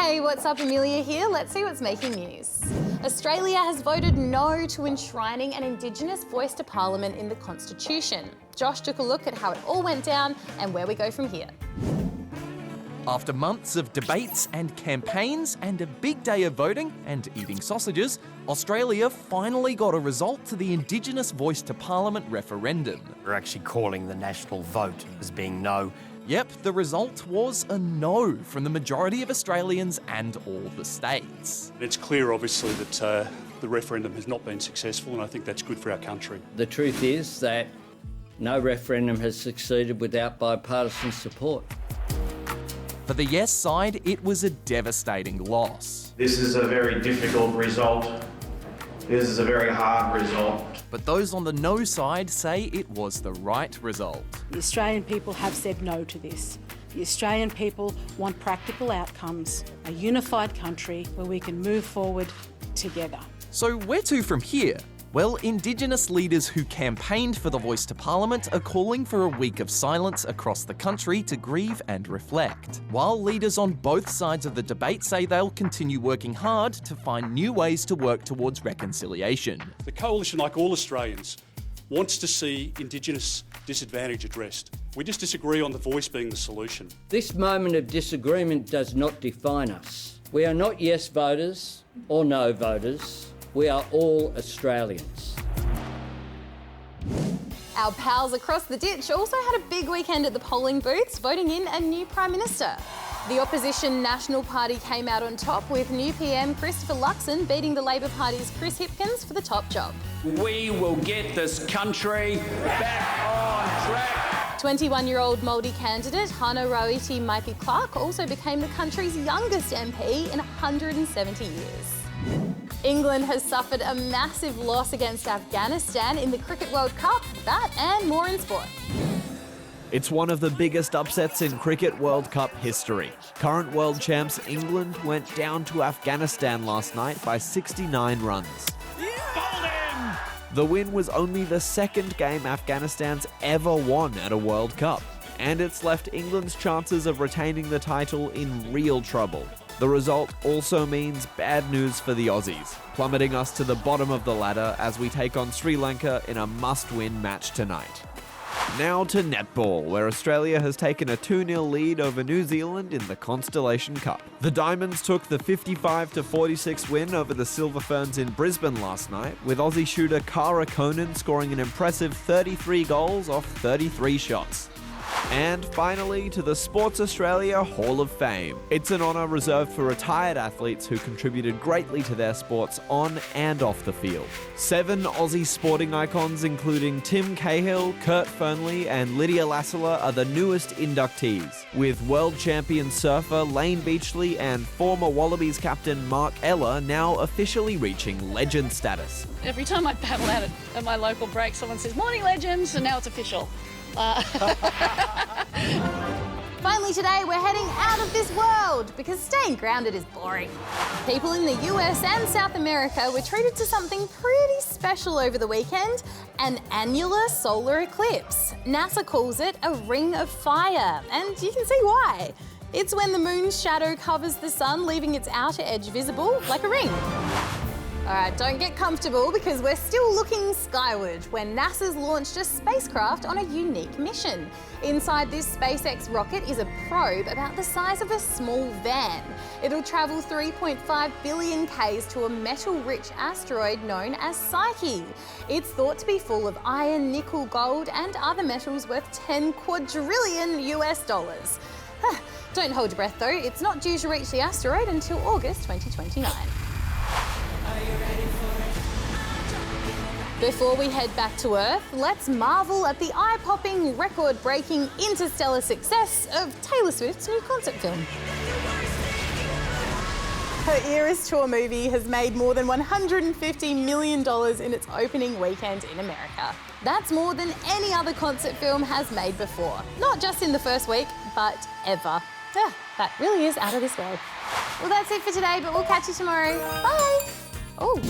Hey, what's up? Amelia here. Let's see what's making news. Australia has voted no to enshrining an Indigenous voice to Parliament in the Constitution. Josh took a look at how it all went down and where we go from here. After months of debates and campaigns and a big day of voting and eating sausages, Australia finally got a result to the Indigenous Voice to Parliament referendum. We're actually calling the national vote as being no. Yep, the result was a no from the majority of Australians and all the states. It's clear, obviously, that the referendum has not been successful, and I think that's good for our country. The truth is that no referendum has succeeded without bipartisan support. For the yes side, it was a devastating loss. This is a very difficult result. This is a very hard result. But those on the no side say it was the right result. The Australian people have said no to this. The Australian people want practical outcomes, a unified country where we can move forward together. So where to from here? Well, Indigenous leaders who campaigned for the voice to Parliament are calling for a week of silence across the country to grieve and reflect, while leaders on both sides of the debate say they'll continue working hard to find new ways to work towards reconciliation. The Coalition, like all Australians, wants to see Indigenous disadvantage addressed. We just disagree on the voice being the solution. This moment of disagreement does not define us. We are not yes voters or no voters. We are all Australians. Our pals across the ditch also had a big weekend at the polling booths, voting in a new Prime Minister. The opposition National Party came out on top, with new PM Christopher Luxon beating the Labor Party's Chris Hipkins for the top job. We will get this country back on track. 21-year-old Māori candidate Hana-Rawhiti Maipi-Clarke also became the country's youngest MP in 170 years. England has suffered a massive loss against Afghanistan in the Cricket World Cup. That and more in sport. It's one of the biggest upsets in Cricket World Cup history. Current world champs England went down to Afghanistan last night by 69 runs. The win was only the second game Afghanistan's ever won at a World Cup, and it's left England's chances of retaining the title in real trouble. The result also means bad news for the Aussies, plummeting us to the bottom of the ladder as we take on Sri Lanka in a must-win match tonight. Now to netball, where Australia has taken a 2-0 lead over New Zealand in the Constellation Cup. The Diamonds took the 55-46 win over the Silver Ferns in Brisbane last night, with Aussie shooter Cara Conan scoring an impressive 33 goals off 33 shots. And finally, to the Sports Australia Hall of Fame. It's an honour reserved for retired athletes who contributed greatly to their sports on and off the field. 7 Aussie sporting icons, including Tim Cahill, Kurt Fernley and Lydia Lassila, are the newest inductees, with world champion surfer Lane Beachley and former Wallabies captain Mark Ella now officially reaching legend status. Every time I paddle out at my local break, someone says, "Morning, legends," and now it's official. Finally today, we're heading out of this world because staying grounded is boring. People in the US and South America were treated to something pretty special over the weekend, an annular solar eclipse. NASA calls it a ring of fire, and you can see why. It's when the moon's shadow covers the sun, leaving its outer edge visible like a ring. All right, don't get comfortable because we're still looking skyward when NASA's launched a spacecraft on a unique mission. Inside this SpaceX rocket is a probe about the size of a small van. It'll travel 3.5 billion Ks to a metal-rich asteroid known as Psyche. It's thought to be full of iron, nickel, gold and other metals worth 10 quadrillion US dollars. Don't hold your breath though, it's not due to reach the asteroid until August 2029. Before we head back to Earth, let's marvel at the eye-popping, record-breaking, interstellar success of Taylor Swift's new concert film. Her Eras Tour movie has made more than $150 million in its opening weekend in America. That's more than any other concert film has made before. Not just in the first week, but ever. That really is out of this world. Well, that's it for today, but we'll catch you tomorrow. Bye! Oh.